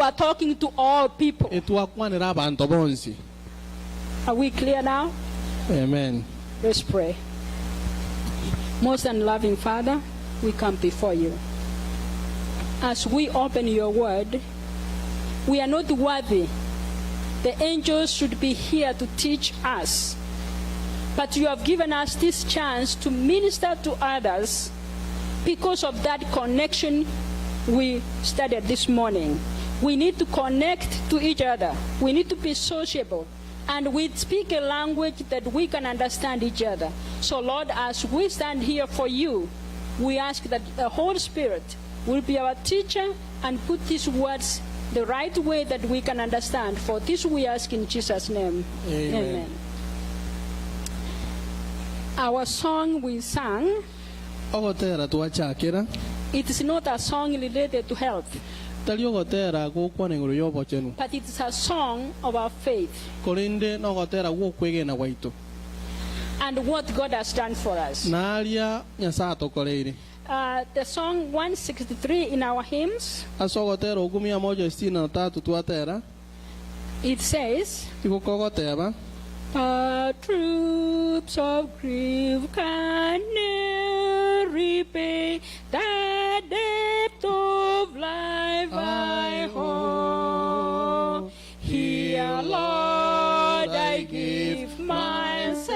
you are talking to all people. Are we clear now? Amen. Let's pray. Most and loving Father, we come before you. As we open your word, we are not worthy. The angels should be here to teach us. But you have given us this chance to minister to others because of that connection we studied this morning. We need to connect to each other. We need to be sociable. And we speak a language that we can understand each other. So Lord, as we stand here for you, we ask that the Holy Spirit will be our teacher and put these words the right way that we can understand. For this we ask in Jesus' name. Amen. Amen. Our song we sang, it is not a song related to health, but it is a song of our faith and what God has done for us. The song 163 in our hymns, it says, troops of grief can ne'er repay the depth of life I hold. Here, Lord, I give myself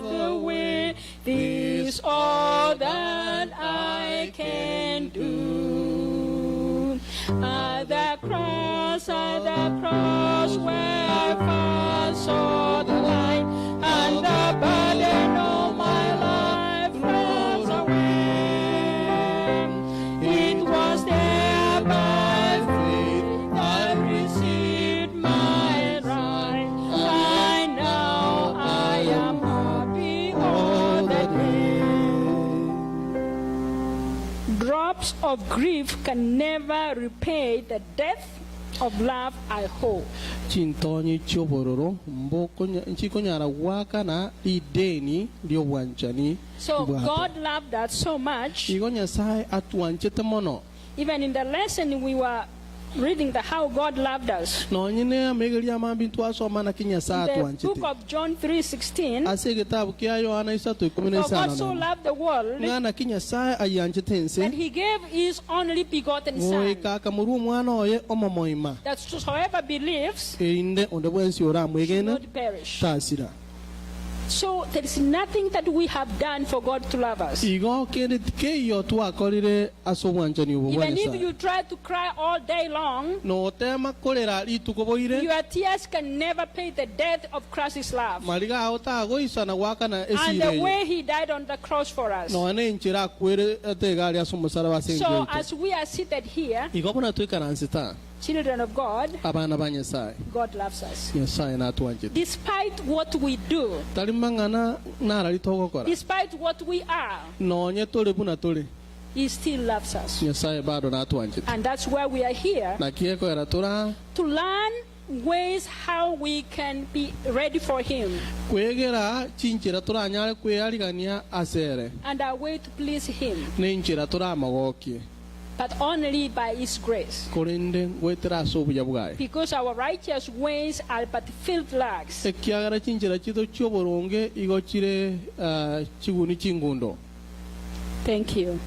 away. This all that I can do. At the cross where I first saw the light, and the burden of my life rolls away. It was there by faith I received my right. I now I am happy all the day. Drops of grief can never repay the death of love I hold. So God loved us so much. Even in the lesson we were reading how God loved us. In the book of John 3:16, for God so loved the world that he gave his only begotten Son, that whosoever believes should not perish. So there is nothing that we have done for God to love us. Even if you try to cry all day long, your tears can never pay the debt of Christ's love and the way he died on the cross for us. So as we are seated here, children of God, God loves us. Despite what we do, despite what we are, he still loves us. And that's why we are here, to learn ways how we can be ready for him and our way to please him, but only by his grace. Because our righteous ways are but filthy rags. Thank you.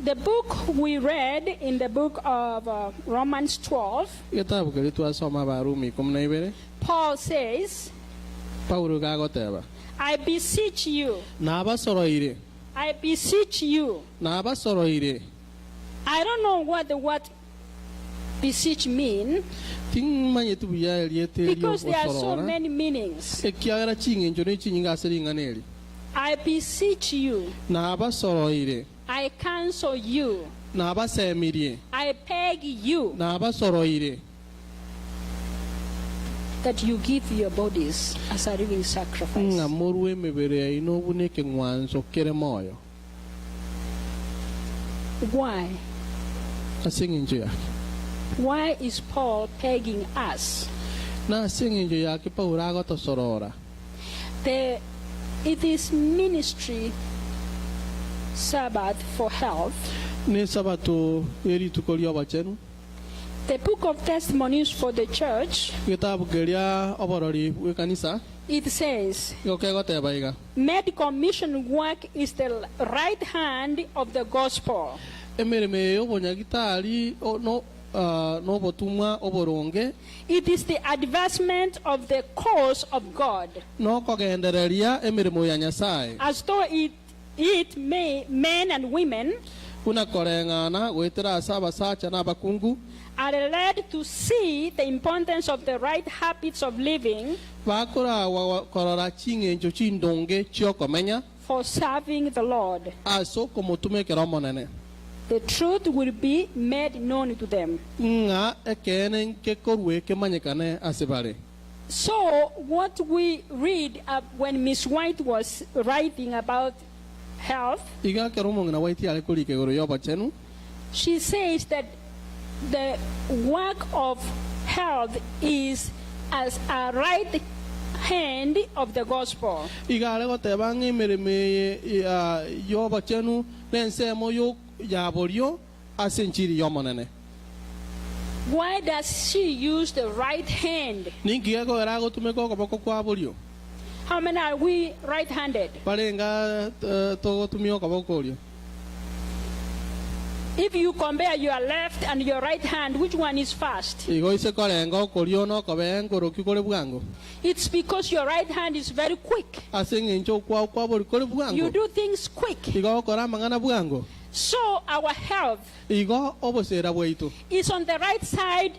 The book we read in the book of Romans 12, Paul says, I beseech you. I beseech you. I don't know what the word beseech mean, because there are so many meanings. I beseech you. I counsel you. I beg you that you give your bodies as a living sacrifice. Why? Why is Paul begging us? It is ministry Sabbath for health. ne sabato eri tukolio bachenu The book of testimonies for the church, gitabu keria oborori we kanisa it says, gokegoteba iga medical mission work is the right hand of the gospel. emirime obonyagitari no botumwa oboronge It is the advancement of the cause of God, no kogendereria emirimo ya Nyasaye as though men and women kuna korengana gwitira asabasacha n'abakungu are led to see the importance of the right habits of living bakora korora chingencho chindonge chiokomenya for serving the Lord. aso komutumekera monene The truth will be made known to them. nga ekene kekorwe kemanyekane asibare. So what we read when Miss White was writing about health, iga keromo na waiti ale kulike goro yoba chenu she says that the work of health is as a right hand of the gospel. iga ale goteba ngimirime yoba chenu nensemo yo yaborio asenchiri yomonene. Why does she use the right hand? Ningiego era gotumeko koboko kwa borio How many are we right-handed? barenga to tumio koboko rio. If you compare your left and your right hand, which one is fast? Igo ise korengo korio no kobengo rokikore bwango It's because your right hand is very quick. asengencho kwa bori kore bwango You do things quick. igo kora mangana bwango So our health igo obosera bwaitu is on the right side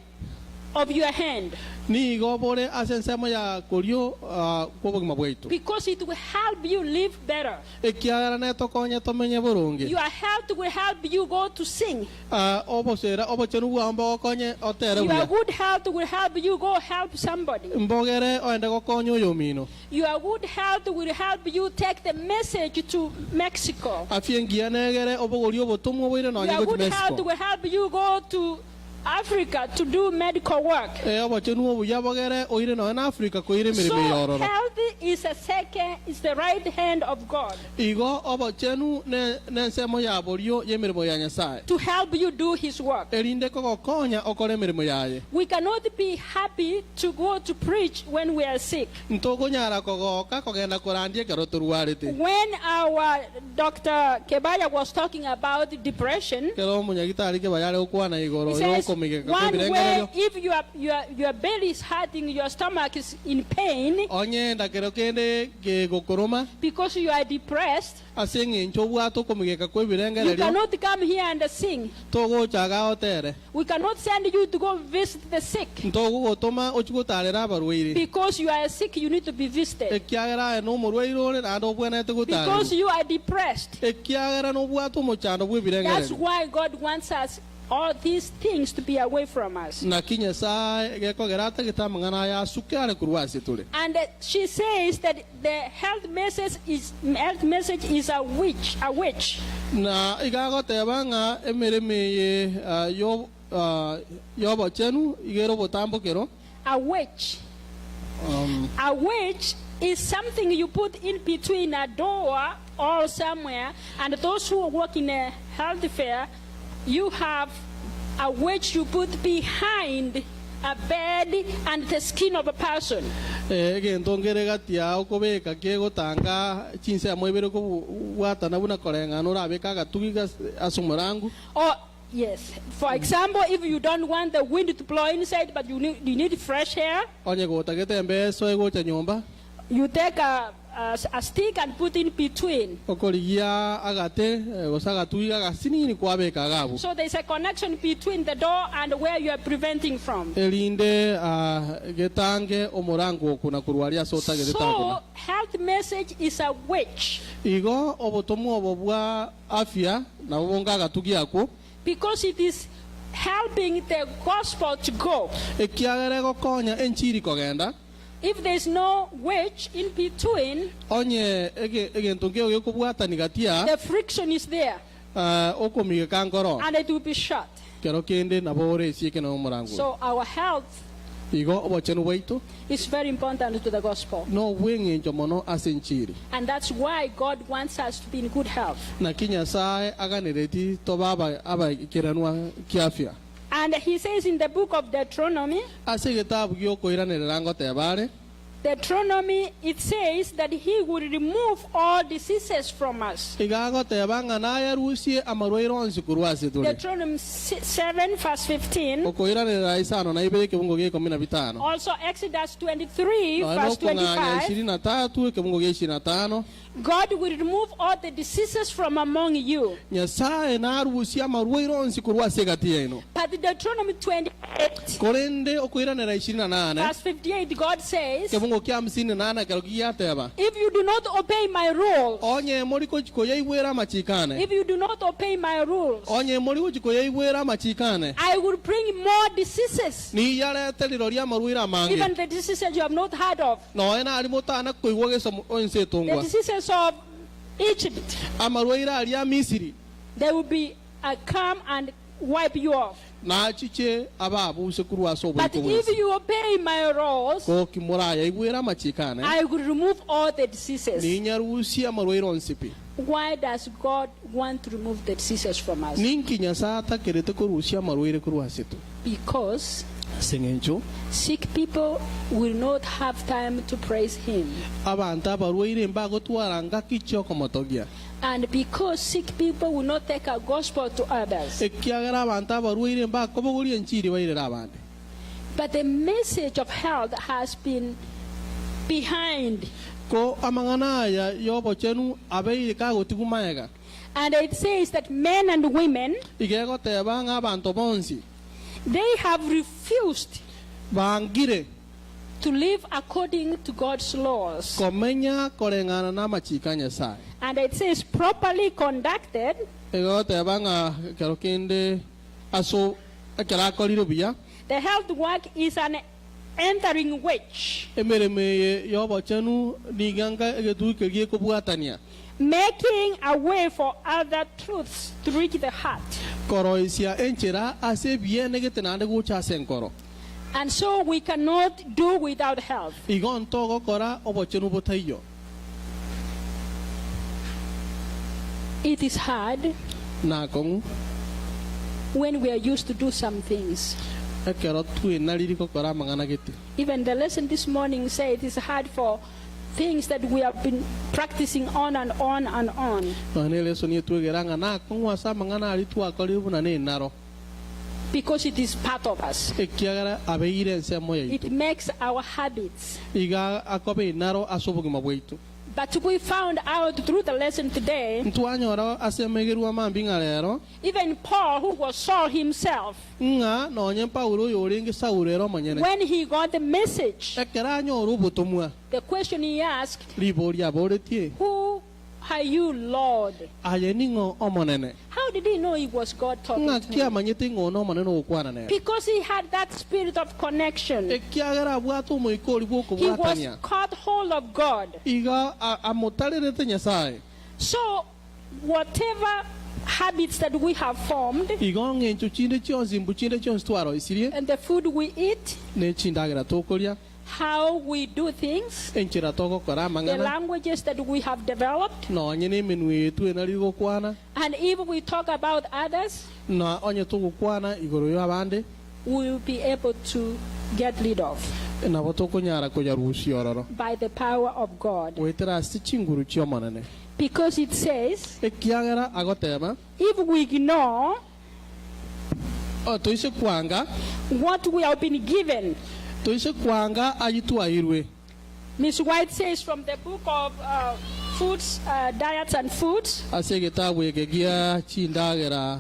of your hand, ni igo bore asensemo ya korio kwobogima bwaitu because it will help you live better. ekiagara neto konye tomenye boronge Your health will help you go to sing. obosera obochenu bwambo konye otere Your buya good health will help you go help somebody. mbogere oende gokonyo oyomino Your good health will help you take the message to Mexico. afiengia negere obogori obotumwa boire no Your nyego good health Mexico will help you go to Africa to do medical work. obochenu obuya bogere oire no na Africa koire So mirimo yororo health is the right hand of God igo obochenu ne nsemo ya borio yemirimo ya Nyasaye to help you do His work. erinde kogokonya okore mirimo yaye We cannot be happy to go to preach when we are sick. ntogonyara kogoka kogenda korandie kero turwarite When our Dr. Kebaya was talking about depression, kero munyagitari ke bayare okwana igoro he says yokomige one way, kabirengereyo if your belly is hurting, your stomach is in pain onye ndakero kende ge gokoroma because you are depressed, asengencho bwato komige you kwebirengereyo cannot come here and sing. togo chaga otere We cannot send you to go visit the sick. ntogo gotoma ochugotarera abarwaire Because you are sick, you need to be visited. ekiagera no murwaire na ndo bwenete Because gutari you are depressed. ekiagera no bwato mochando That's bwebirengereyo why God wants us, all these things, to be away from us. na kinya sa gekogera tagitamangana ya sukare kurwasi tule And she says that the health message is a witch. na igagoteba nga emirime ye yo bochenu igero botambokero A witch. A witch is something you put in between a door or somewhere, and those who work in a health fair, you have a witch you put behind a bed and the skin of a person. gentongere gatia okobeka ke gotanga chinse amwebere ko wata na buna korenga no rabeka gatugiga asumurangu Or yes, for example, if you don't want the wind to blow inside, but you need fresh air, onye gotagete mbe so ego cha nyomba you take a stick and put in between. okorigia agate gosaga tuiga gasinini kwabeka gabo So there's a connection between the door and where you are preventing from. elinde getange omorango kuna kurwaria sota getango So health message is a witch, igo obotomu obobwa afya na obonga gatugiako because it is helping the gospel to go. ekiagere gokonya enchiri kogenda If there's no witch in between, onye egentonge oyo kubwatani gatia the friction is there okomige kankoro and it will be shut. kero kende nabore sieke no morango So our health Igo obochenu bwaitu is very important to the gospel. no bweng'encho mono ase enchiri. And that's why God wants us to be in good health. Naki Nyasaye aganireti toba abaikeranwa kiafya. And he says in the book of Deuteronomy, Ase gitabu giokoiranirira ngotebare. Deuteronomy, it says that he will remove all diseases from us. Igagoteba ng'ana yarusie amarwaire onsi kurwa ase turi. Deuteronomy 7 verse 15. Okoiranirira isano na ibere kibungo gia 15. Also Exodus 23 verse Okung'anya 25. 23 kibungo gia 25. God will remove all the diseases from among you. Nyasaye narusie amarwaire onsi kurwa ase gati yaino. But Deuteronomy 28 Korende okoiranirira 28. verse 58, God says, Kibungo kia 58 kero giateba. if you do not obey my rules, Onye moriko chikoya igwera machikane. if you do not obey my rules, Onye moriko chikoya igwera machikane. I will bring more diseases, Ni yarete liroria marwira mangi. even the diseases you have not heard of, No ena alimotana kuigwa geso onse the tongwa. diseases of Egypt. Amarwaira alia Misiri. They will be come and wipe you off. Na chiche ababu sekuru aso But if you obey my rules, ko kimuraya igwera machikane. I will remove all the diseases. Ni nyarusi amarwaira onsipi. Why does God want to remove the diseases from us? Ninki nyasata kerete kurusia amarwaira kurwa setu. Because Sengencho sick people will not have time to praise Him. abantu abarwaire mbago twaranga kicho komotogia. And because sick people will not take a gospel to others. Ekiagara abantu abarwaire mbago koboguri enchiri bairira abandi. But the message of health has been behind. Ko amangana ya yobo chenu abeire ka gotigumaega. And it says that men and women, Igego tebanga abantu bonsi. they have refused Bangire to live according to God's laws. komenya korengana na machika Nyasaye. And it says properly conducted, Igego tebanga kerokende aso akara koliro biya. the health work is an entering which, Emereme yobo chenu niganga egetu kegie kobuatania. making a way for other truths to reach the heart. Koroisia enchera ase biene getenande gucha senkoro. And so we cannot do without health. Igon togo kora obochenu botayo. It is hard Na kong when we are used to do some things. ekero tu enaliri ko kora mangana gete. Even the lesson this morning said it is hard for things that we have been practicing on and on and on. Anele soni tu geranga na kong wasa mangana ali tu akori buna ne naro. Because it is part of us. Ekiagara abeire ense moya It itu. makes our habits. Iga akobe naro asobugi mabweitu. But we found out through the lesson today, Ntuanyora ase megeru amambinga lero. even Paul, who was Saul himself, Nga no nye Paulo yoringi saurero manyene. when he got the message, Ekera nyoru butumwa. the question he asked, Liboria boretie. who are you, Lord? Ayeningo omonene. How did he know it was God talking Nga to kia him? manyete ngono maneno okwana ne. Because he had that spirit of connection. Ekiagara bwatu mo ikori bwoko He was bwatania. caught hold of God. Iga amotalere Nyasaye. So whatever habits that we have formed Iga ngencho chinde chionzi mbuchinde chionzi twaro isirie. and the food we eat, Ne chindagera tokoria. how we do things, Enchira toko kora the mangana. languages that we have developed, No nyene menu yetu enaligo kwana. and if we talk about others, Na onye toko kwana igoro yo abande. we will be able to get rid of Na botoko nyara ko yarusi ororo. by the power of God. Wetera sichinguru chio manene. Because it says, Ekiagara agotema. if we ignore O toise kwanga. what we have been given, Toise kwanga ayitu airwe. Ms. White says from the book of foods, diets and foods, Ase getabu egegia chindagera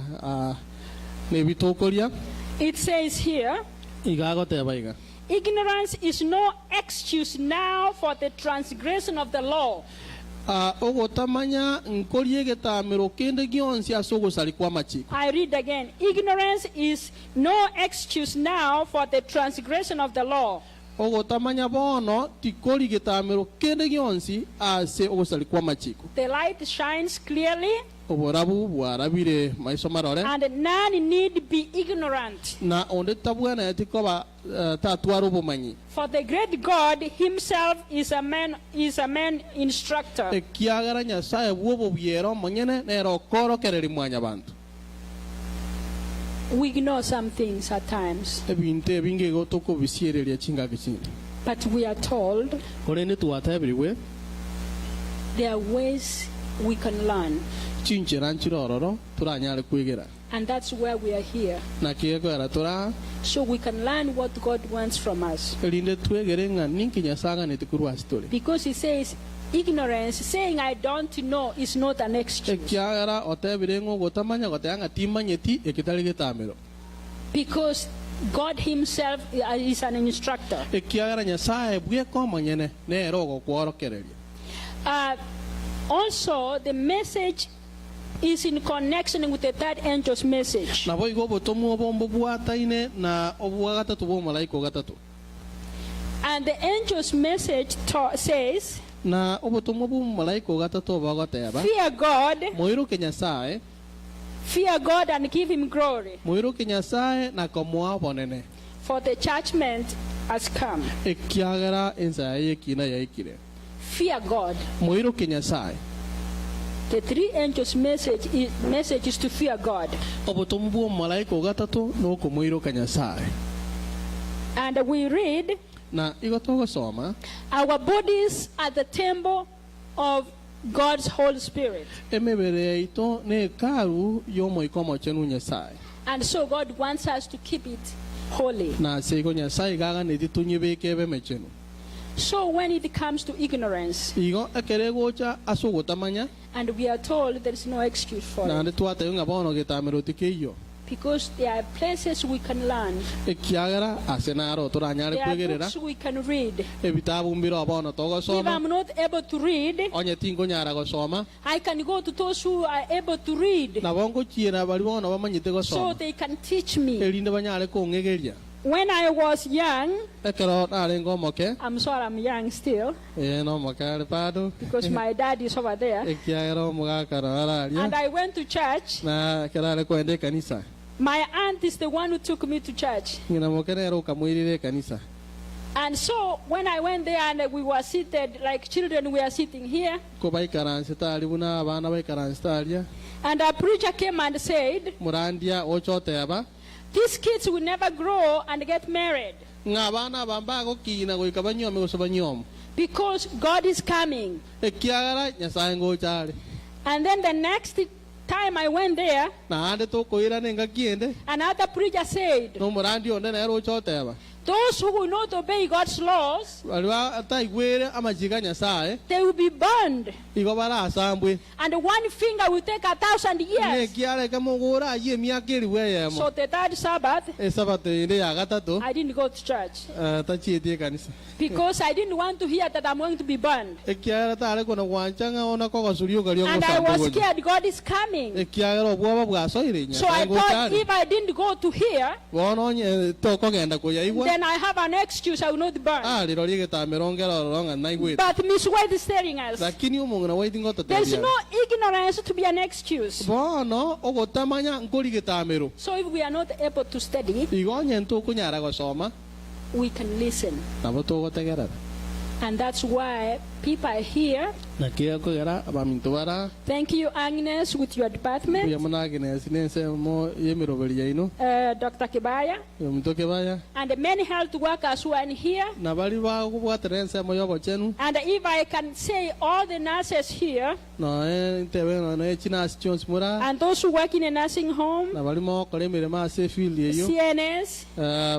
ne bitokoria. it says here, Igagoteba iga. ignorance is no excuse now for the transgression of the law. Ogotamanya nkorie getamero kende gionsi asogo salikwa machiko. I read again. Ignorance is no excuse now for the transgression of the law. Ogotamanya bono tikori getamero kende gionsi ase ogo salikwa machiko. The light shines clearly oborabu bwarabire maiso marore and none need be ignorant. na onde tabwana etikoba tatwaro bumanyi For the great God himself is a man instructor. ekiagara nyasaye bwobo biero monyene nero koro kereri mwanya bantu We ignore some things at times, ebinte binge gotoko bisiereria chinga kichini but we are told orene tuwatabiriwe there are ways we can learn, chinchera nchirororo turanyare kwigera and that's where we are here. na kiegera tura So we can learn what God wants from us. elinde twegere nga ninki nyasaga netikurwa story Because he says, ignorance, saying I don't know, is not an excuse. ekiagara otebire ngo gotamanya gotanga timanyeti ekitali getamero Because God himself is an instructor. ekiagara nyasaye bweko monyene nero gokworokereria Also, the message is in connection with the third angel's message. nabo igo botomu obombo bwataine na obwa gatatu bo malaika gatatu And the angel's message says, na obotomu bo malaika gatatu bagoteba fear God, moiruke nyasaye fear God and give him glory, moiruke nyasaye na komwa bonene for the judgment has come. ekiagara ensaye kina yaikire Fear God. moiruke nyasaye The three angels' message is to fear God. obotomu bo malaika gatatu no komoiruka nyasaye And we read, na igotogo soma our bodies are the temple of God's Holy Spirit. emebere ito ne karu yo moikomo chenu nyasaye And so God wants us to keep it holy. na sego nyasaye gaga ne titunyebeke be mechenu So when it comes to ignorance, igo ekeregocha asugotamanya and we are told there is no excuse for na it, nde twate nga bono getamero tikeyo because there are places we can learn, ekiagara asenaro turanyare there are kwegerera books we can read. ebitabu mbiro bono togo If soma I'm not able to read, onye tingo nyara go soma I can go to those who are able to read, na bongo chiena bali bono bamanyite go so soma they can teach me. elinde banyare ko ngegeria When I was young, ekero nare ngomoke I'm sorry I'm young still, no mokare pado because my dad is over there, ekiagara mugakara araria and I went to church. na kerare ko ende kanisa My aunt is the one who took me to church. ngina mokenero kamwirire kanisa And so when I went there and we were seated, like children, we are sitting here, ko baikaranse tali buna abana baikaranse talia and a preacher came and said, murandia ochoteba these kids will never grow and get married nga abana bamba go kina go ikabanyome go sobanyom because God is coming. ekiagara nyasaye ngo chale And then the next time I went there, na ande to koira nenga kiende another preacher said, no murandi onde na ero ochoteba those who will not obey God's laws, alwa ataigwere amajiga nyasaye they will be burned. igo bara asambwe And one finger will take 1,000 ne years. kiare kamogora ye miakeri weyemo So the third Sabbath, esabate inde ya gatatu I didn't go to church tachiete kanisa because I didn't want to hear that I'm going to be burned. ekiagara tare kona wanchanga ona ko gosurio galio And I was scared God is coming. ekiagara obwa bwasoire So I thought if I didn't go to hear, bono nye to kogenda ko yaigwa then I have an excuse, I will not burn. riro ligetamero ronga naigwete But Miss White is telling us, lakini umongana waiting goto there's no ignorance to be an excuse. bono ogotamanya nkori getamero So if we are not able to study, igonye ntu kunyara gosoma we can listen. nabo tugotegerera And that's why people are here. na kia kugera abamintu bara Thank you, Agnes, with your ya department, munagine sinense mo yemiroberi ino Dr. Kibaya, yomutoke baya and the many health workers who are in here. na bali ba kubwaterense mo yobo chenu And if I can say all the nurses here, no tewe no china chons mura and those who work in a nursing home, na bali mo kole mere ma se field yeyo CNS,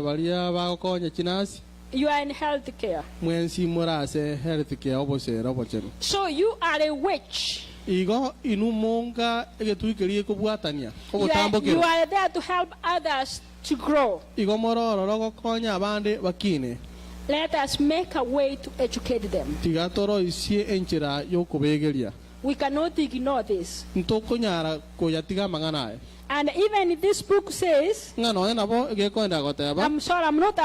bali ba konya chinasi you are in health care. mwensi mura se health care obosera obochenu So you are a witch. igo inumonga egetuikerie kubwatania You obutambukiro are there to help others to grow. igo mororo gokonya abande bakine Let us make a way to educate them. tigatoro isie enchira yokubegeria We cannot ignore this. ntokunyara kuyatiga manganae And even this book says, ngano nabo gekwenda goteba I'm sorry, I'm not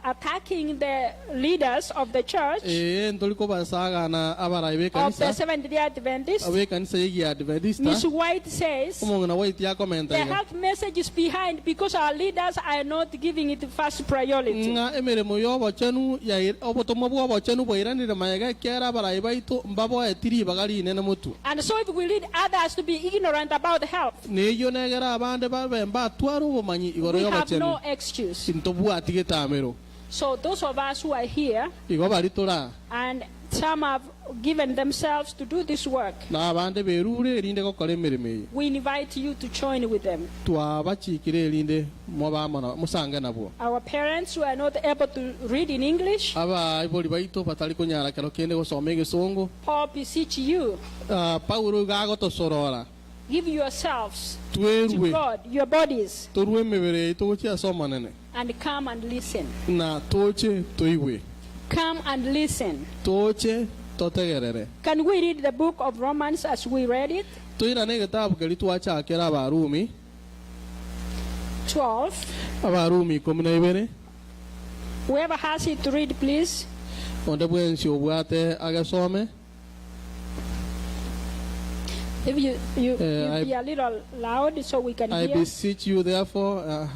attacking the leaders of the church ntoli ko basaga na abarai be of the kanisa Seventh-day Adventists. abe kanisa yigi adventista Miss White says, umongo na white ya komenta the health message is behind because our leaders are not giving it first priority. nga emere mo yo bochenu ya obotomo bwo bochenu boiranire mayega kera abarai baito mbabo etiri bagali nene mutu And so if we lead others to be ignorant about health, neyo negera abande babemba twaro bomanyi igoro we yo have no bochenu excuse. intobu atigetamero So those of us who are here, igo bari tora and some have given themselves to do this work, na abande berure erinde gokora emirimo we invite you to join with them. twabachikire erinde mwabamana musange nabo Our parents who are not able to read in English, aba ibori baito batari kunyara kero kende gosoma egesongo Paul beseech you, Paulo gago tosorora give yourselves to twerwe God, your bodies, torwe mebere tochi asoma nene and come and listen. na toche toiwe Come and listen. toche totegerere Can we read the book of Romans as we read it? toira ne gitabu keri twachakera abarumi 12. abarumi 12 Whoever has it to read, please. onde bwensi obwate agasome If you I be a little loud so we can I hear. beseech you therefore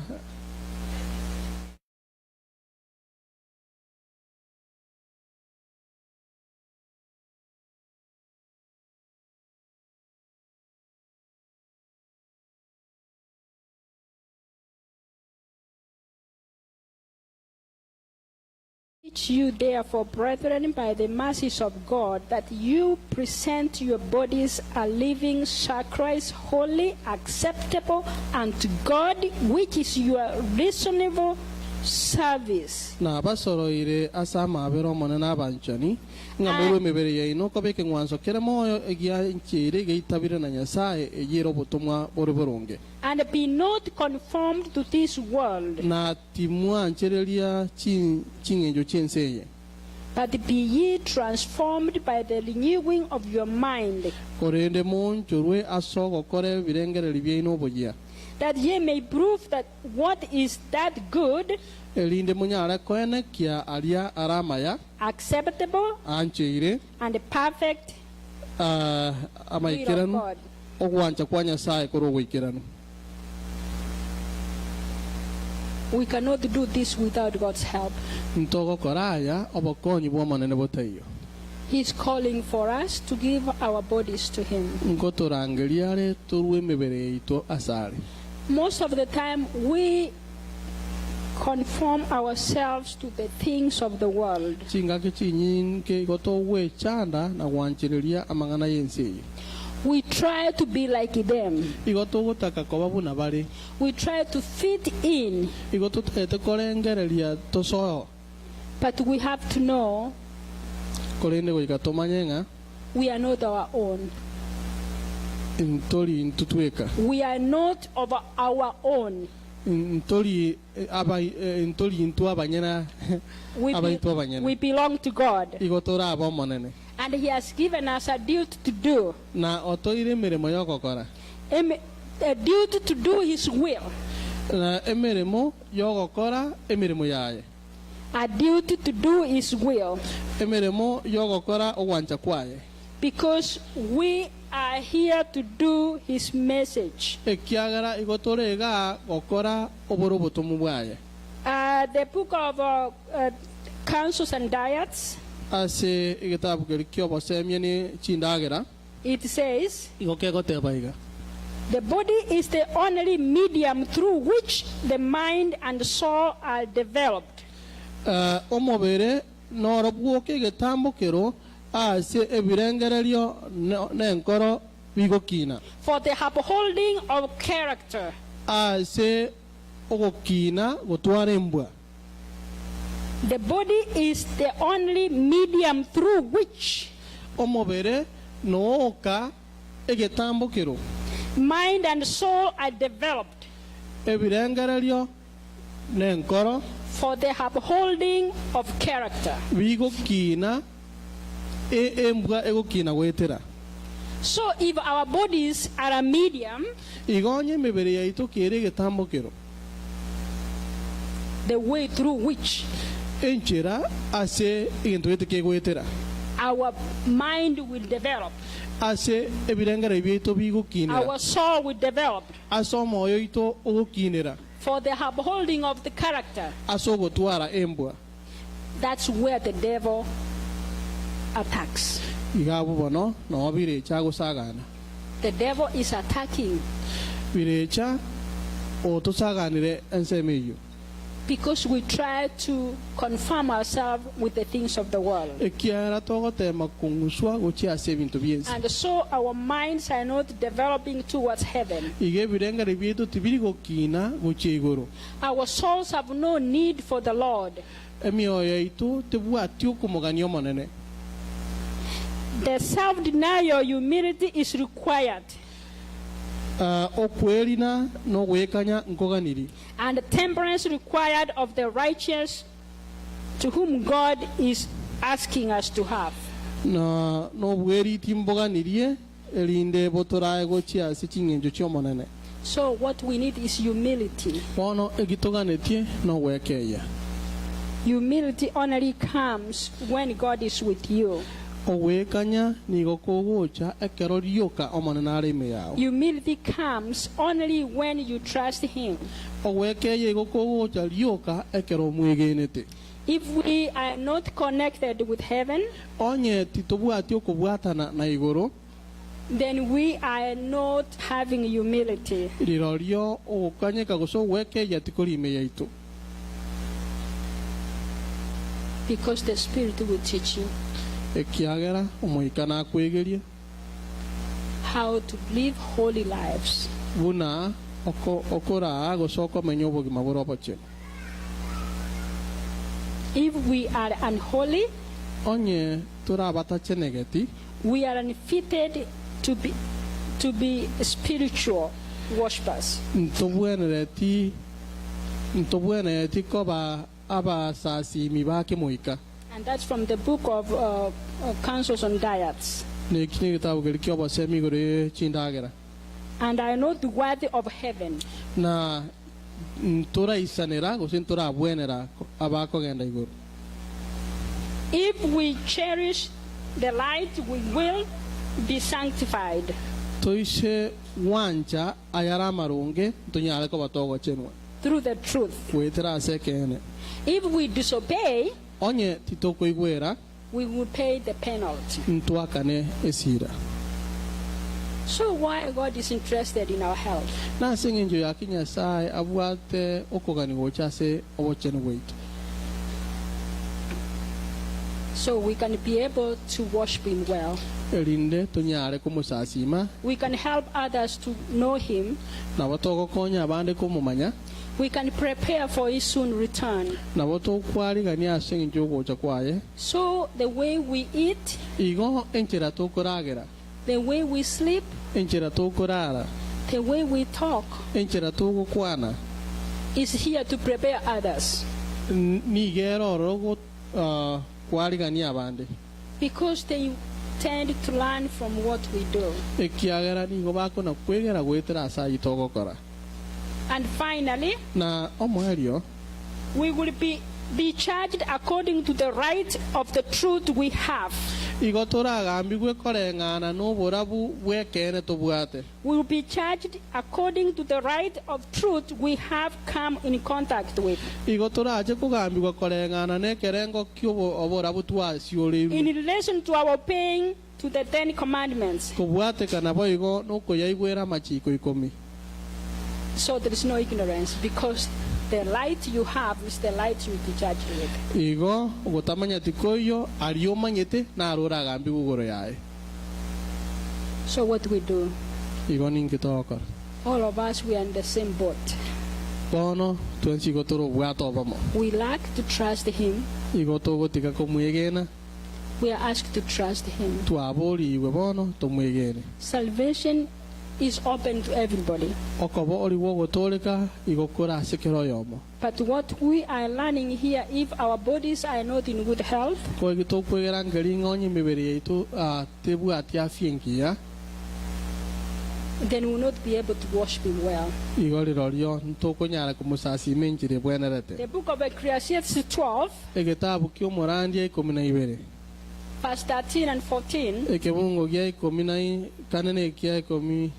Teach you therefore, brethren, by the mercies of God, that you present your bodies a living sacrifice, holy, acceptable unto God, which is your reasonable service. na basoroire asama abero monena abanchani nga muru mebere ye no ko beke ngwanso kere moyo egia nchire geitabire na nyasaye egiro butumwa boroboronge And be not conformed to this world, na timwa ncherelia chingenjo chenseye but be ye transformed by the renewing of your mind, korende monchorwe asogo kore birengere libyeino bogia that ye may prove that what is that good, elinde munyara koene kia alia aramaya acceptable, ancheire and perfect will of amaikiranu God. ogwancha kwa nyasaye koro ikiranu We cannot do this without God's help. ntogo koraya obokonyi bwo manene botayo He's calling for us to give our bodies to Him. ngotorangeliare torwe mebere ito asari Most of the time, we conform ourselves to the things of the world. chingake chinyinke gotowe chanda na wanchereria amangana yense We try to be like them. igoto gotaka koba buna bari We try to fit in, igoto tete korengereria toso but we have to know korende goika tomanyenga we are not our own. intori intutweka We are not of our own. intori intori intu abanyena We, abantu abanyena we belong to God. igotora abo monene And He has given us a duty to do. na otoire mirimo yogokora A duty to do His will. na emirimo yogokora emirimo yaye A duty to do His will. emirimo yogokora ogwancha kwaye Because we are here to do His message. ekiagara igotorega gokora oboro butumu bwaye The book of Counsels and Diets, ase igitabu gerikyo bosemye ni chindagera it says, igokegotebaiga the body is the only medium through which the mind and soul are developed. omobere noro bwoke getambukiro ase ebirengererio nenkoro bigokina For the upholding of character. ase ogokina gotwara embwa The body is the only medium through which omobere nooka egetambukiro mind and soul are developed. ebirengererio nenkoro For the upholding of character. bigokina embwa egokina gwetera So if our bodies are a medium, igonye emibiri yaitu kiri egitambukiro the way through which enchera ase egintu giti kigwitira our mind will develop, ase ebirengera byaitu bigukinira our soul will develop, ase omwoyo itu ugukinira for the upholding of the character. ase ogutwara embwa That's where the devil attacks. igabu bono no birecha gusagana The devil is attacking birecha otusaganire enseme iyo because we try to confirm ourselves with the things of the world. ekiara togotema kunguswa guchi ase ebintu byensi And so our minds are not developing towards heaven. ige ebirengera byaitu tibiri gukina guchi iguru Our souls have no need for the Lord. emioyo yaitu tibwati okumugania omonene The self-denial, humility is required. okwerina n'ogwekanya nkoganiri And temperance required of the righteous to whom God is asking us to have. na n'obweriti mboganirie erinde botorae gochi ase ching'encho chi'omonene So what we need is humility. bono egitoganetie n'ogwekeya Humility only comes when God is with you. ogwekanya nigo kogocha ekero rioka omonene are ime yao Humility comes only when you trust Him. ogwekeya igo kogocha rioka ekero omwegenete If we are not connected with heaven, onye titobwati okobwatana na igoro then we are not having humility. rirorio ogokanyeka gose ogwekeya tikori ime yaitu Because the Spirit will teach you ekiagera omoika nakwegeria how to live holy lives. buna okoraa gose okomenya obogima bore obocheno If we are unholy, onye turabatachenegeti we are unfitted to be spiritual worshippers. ntobwenereti koba abasasimi bake moika And that's from the book of Counsels on Diets. neki ni gitabo geri kiobosemi igoro chindagera And are not worthy of heaven. na nturaisanira gose nturabwenera abakogenda igoro If we cherish the light, we will be sanctified. toise wancha ayara amarunge ntonyare koba togochenwa Through the truth. gwetera ase kene If we disobey, onye titokoigwera we will pay the penalty. ntwakane esira So why God is interested in our health? nase eng'encho yaki nyasaye abwate okogani gocha ase obochenu bwaitu So we can be able to worship Him well. erinde tonyare kumusasima We can help others to know Him. nabo togokonya abande kumumanya We can prepare for His soon return. nabo tokwarigania ase eng'encho ogocha kwaye So the way we eat, igo enchera tokoragera the way we sleep, enchera tokorara the way we talk enchera togokwana is here to prepare others. nigeroro kwarigania abande Because they tend to learn from what we do. ekiagera nigo bakona kwegera gwetera ase ayi togokora And finally, na omwerio we will be charged according to the right of the truth we have. igo toragambigwe koreng'ana n'oborabu bwekene tobwate We will be charged according to the right of truth we have come in contact with. igo torache kugambigwa koreng'ana n'ekerengo kioborabu twasiorerwe In relation to our obeying to the 10 commandments. kobwatekana bo igo n'okoyaigwera amachiko 10 So there is no ignorance because the light you have is the light you will be judged with. igo ogotamanya tikoyo ario omanyete narora agambigwa igoro yaye So what we do, igo ninki togokora all of us, we are in the same boat. bono twensi igo torobwata obomo We lack to trust Him. igo togotika komwegena We are asked to trust Him. twaboriigwe bono tomwegene Salvation is open to everybody. okobo oriwo ogotoleka igo kora ase kero yomo But what we are learning here, if our bodies are not in good health, ko gitokwegera ngeri ng'onye emibere yaitu tebwati afya enkiya then we will not be able to worship Him well. igo rirorio ntukunyara kumusasima enjiri bwenerete. The book of Ecclesiastes 12, Egitabu kia Omorandia 12 verse 13 and 14. ekibungo gia 14 nekia 10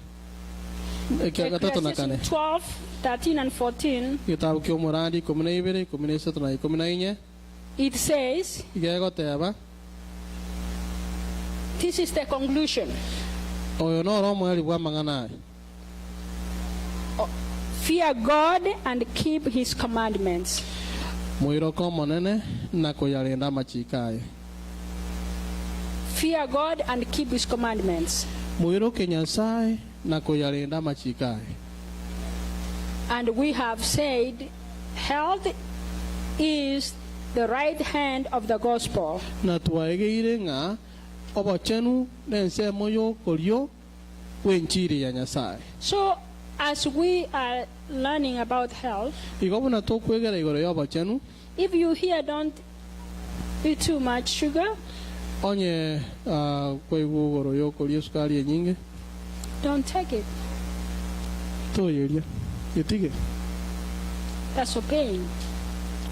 ekia gatatu na kane. Ecclesiastes 12, 13 and 14. Gitabu kia Omorandia 12 13 na 14 It says, igegoteba this is the conclusion. oyo noro mweri bwa mang'ana Fear God and keep His commandments. mwiroko monene na kuyarinda machikaye. Fear God and keep His commandments. Mwiroke Nyasaye na kuyarinda machikaye. And we have said, health is the right hand of the gospel. Na tuwaegeire nga obochenu nensemo yo kolyo wenchiri ya Nyasaye. So, as we are learning about health, Igobo na tokwegera igoro yo obochenu if you here don't eat too much sugar, onye kwegugoro yo kolyo sukari nyingi don't take it. toyeria yetige That's obeying.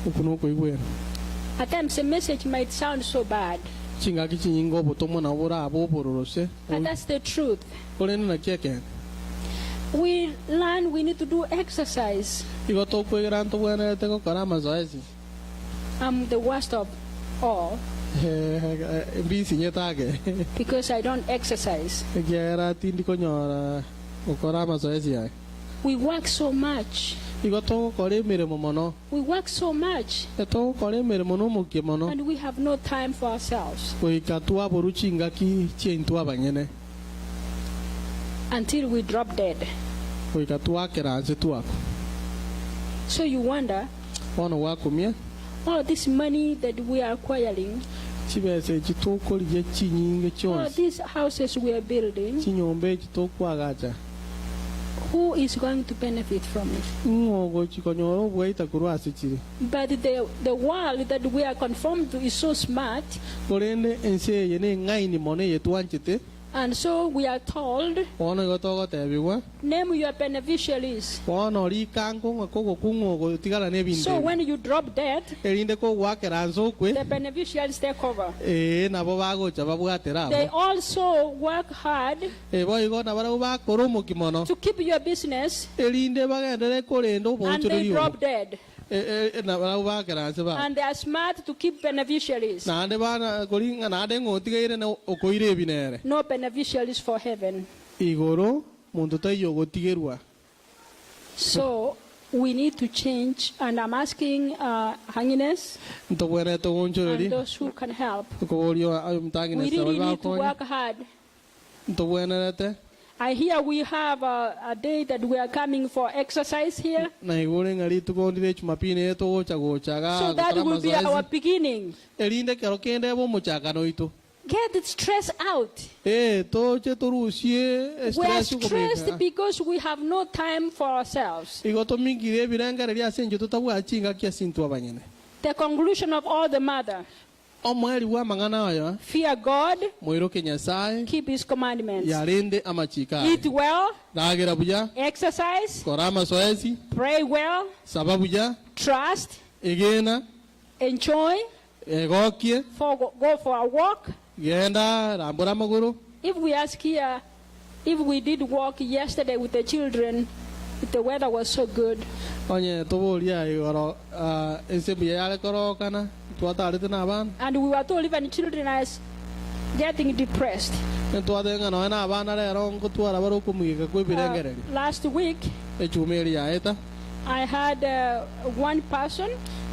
ukuno kwegwera At times the message might sound so bad, chingaki chinyingo botomo na bora abobororose but that's the truth. kolene na kieke We learn we need to do exercise. igo tokwegera ntobwenerete gokora amazoezi I'm the worst of all mbisi nyetage because I don't exercise. giera tindi konyora gokora amazoezi yae We work so much. igo togokora emirimo mono We work so much, togokora emirimo n'omukie mono and we have no time for ourselves goika twaboru chingaki chientu abanyene until we drop dead. goika twakera nse twako So you wonder, bono gwakumia all this money that we are acquiring, chibesa eki tokorire chinyinge all chionsi these houses we are building, chinyomba eki tokwagacha who is going to benefit from it? ng'ogo chikonyora obwaita korwa ase chiri But the world that we are conformed to is so smart, korende ense eye neng'aini mono eyetwanchete and so we are told, bono igo togotebigwa name your beneficiaries. bono rikango ng'a kogoku ng'ogo tigara na ebinto So ebi. when you drop dead, erinde kogwakera nse okwe the beneficiaries take over. nabo bagocha babwatera They abo also work hard bo igo nabaro bakora omoki mono to keep your business, erinde bagendere korenda and they obonchoreri drop obo dead. nabaro bakera nse ba And they are smart to keep beneficiaries. nande bana kori ng'a nande ng'otigaire na okoire ebinere No beneficiaries for heaven. igoro muntu taiyo gotigerwa So we need to change, and I'm asking Hangines ntobwerete gonchoreri and those who can help. koborio ayo We mtangine really sabal need to bakonya work hard. ntobwerete I hear we have a day that we are coming for exercise here, na igore ngari tukondire chumapine togocha gochaga so that will be our beginning. erinde kero kende bo muchakano itu Get it stressed out. toche torusie We are stress stressed kumeka because we have no time for ourselves. igoto mingire birangare ria senjo totabwa chinga kia sintu abanyene The conclusion of all the matter: omweri wa mang'ana oyo fear God, moiroke Nyasaye keep His commandments, yarinde amachika eat well, ragira buya exercise, kora amasoezi pray well, sababu ya trust, egena enjoy, egokie go for a walk. genda rambura amaguru If we ask here, if we did walk yesterday with the children, if the weather was so good, onye toboria igoro ensebu yale korokana twatarite n'abana and we were told even children are getting depressed. ntwatenga no na abana rero ngotwara barokumugiga kwebirengereri Last week, echumeri yaeta I had one person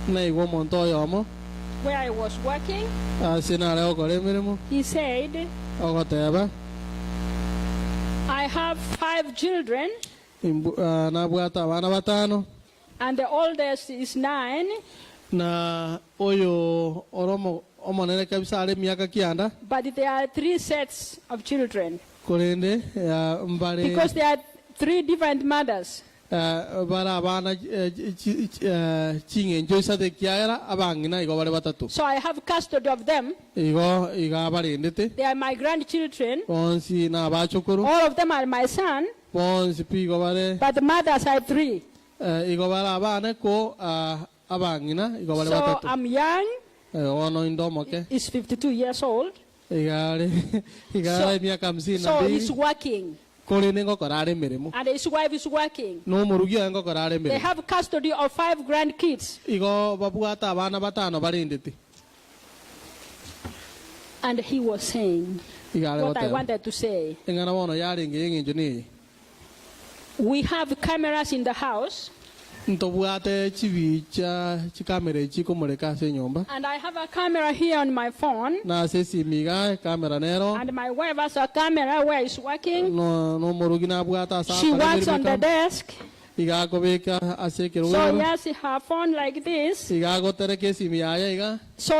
na igwo monto yomo where I was working. sinare okore emirimo He said, ogoteba I have 5 children, nabwata abana batano and the oldest is 9, na oyo oromo omonene kabisa are miaka kianda but there are 3 sets of children korende mbare because there are 3 different mothers. bara abana chingenjo isate kiara abangina igo bare batatu So I have custody of them. igo iga barendete They are my grandchildren. onsi na abachukuru All of them are my son. bonsi pi igobare but the mothers had 3. igobare abane ko abangina igobare So batatu I'm young, ono indomo ke he's 52 years old, igare miaka 52 so he's working, kuri ningokora ari mirimo and his wife is working. no murugi ngokora ari They mirimo have custody of 5 grandkids, igo babuata abana batano barinditi and he was saying igare what I batero wanted to say. ingana bono yari ngingi ni We have cameras in the house, ntobuate chivicha chikamera chikomureka se nyumba and I have a camera here on my phone, na sesi miga kamera nero and my wife has a camera where he's working. no murugi na buata sa She works on the desk, iga ko beka asekero so he has her phone like this. iga go tereke simi aya iga So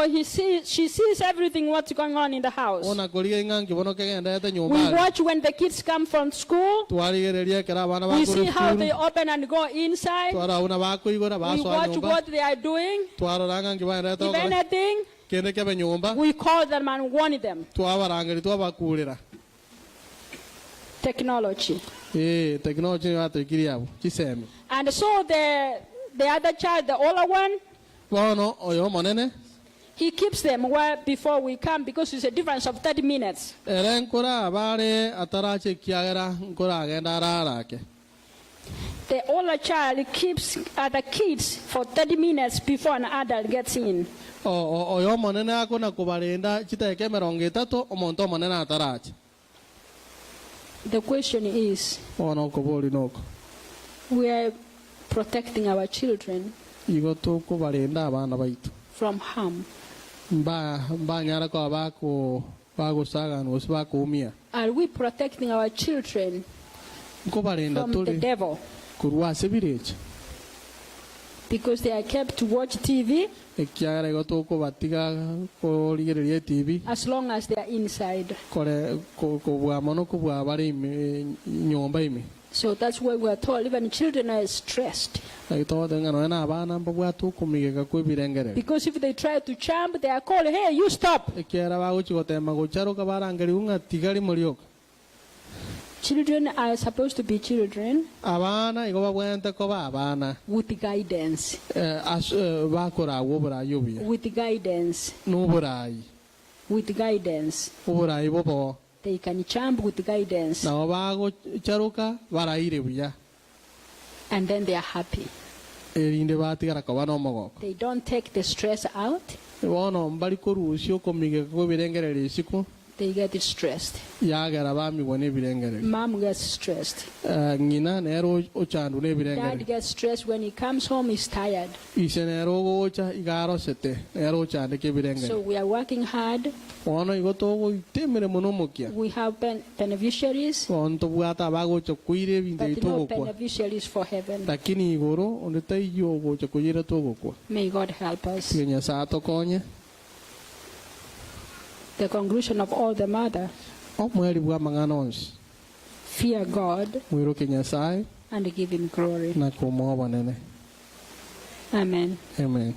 she sees everything what's going on in the house. ona koriga ngangi bono kegenda ete We nyumba watch when the kids come from school. twarigereria kera bana We see bakuru how they open and go inside. twara una bakuigora We baso watch nyumba what they are doing. twara ngangi baenda to If anything, kende kebe nyumba we call them and warn them. twabarangeri twabakurira Technology. technology yatukiri abo chiseme And so the other child, the older one, bono oyo monene he keeps them where before we come because it's a difference of 30 minutes. ere nkora bare atarache kiagera nkora agenda rarake The older child keeps other kids for 30 minutes before an adult gets in. oyo monene akona kubarenda chiteke 30 omonto monene atarache The question is, ono koboli noko we are protecting our children igo to kubarenda abana baitu from harm. mba nyara ko bako saga no bako umia Are we protecting our children kubarenda from the tuli devil? kurwa sebireche Because they are kept to watch TV ekiagera igo to kubatiga ko ligereria TV as long as they are inside. kore kubwa mono kubwa bari nyomba ime So that's why we are told even children are stressed. to ngano na abana mbwa to kumigeka kwibirengere Because if they try to jump, they are called, hey, you stop. ekiara ba uchigotema gocharo ka barangeri unga tigari mulioka Children are supposed to be children abana igo babwente ko abana with guidance. bakora wobura yobia With guidance. nuburai With guidance. uburai bobo They can jump with guidance. na bago charuka baraire buya And then they are happy. erinde batigara ko bano mogoko They don't take the stress out. bono mbali ko rusio komigeka kwibirengere siku They get stressed. yagera bami bone birengere Mom gets stressed. ngina nero ochandu ne Dad birengere gets stressed when he comes home, he's tired. isenero gocha igaro sete nero chande ke birengere So we are working hard. ono igoto go itemere mono mokia We have beneficiaries, onto buata bago chokuire binde but no itogo kwa beneficiaries for heaven. lakini igoro onde taiyo go chokuire togo kwa May God help us. tinya sato konye The conclusion of all the matter, o mweri bwa mangana onsi fear God mwiro kenya sai and give him glory. na kumo banene Amen. amen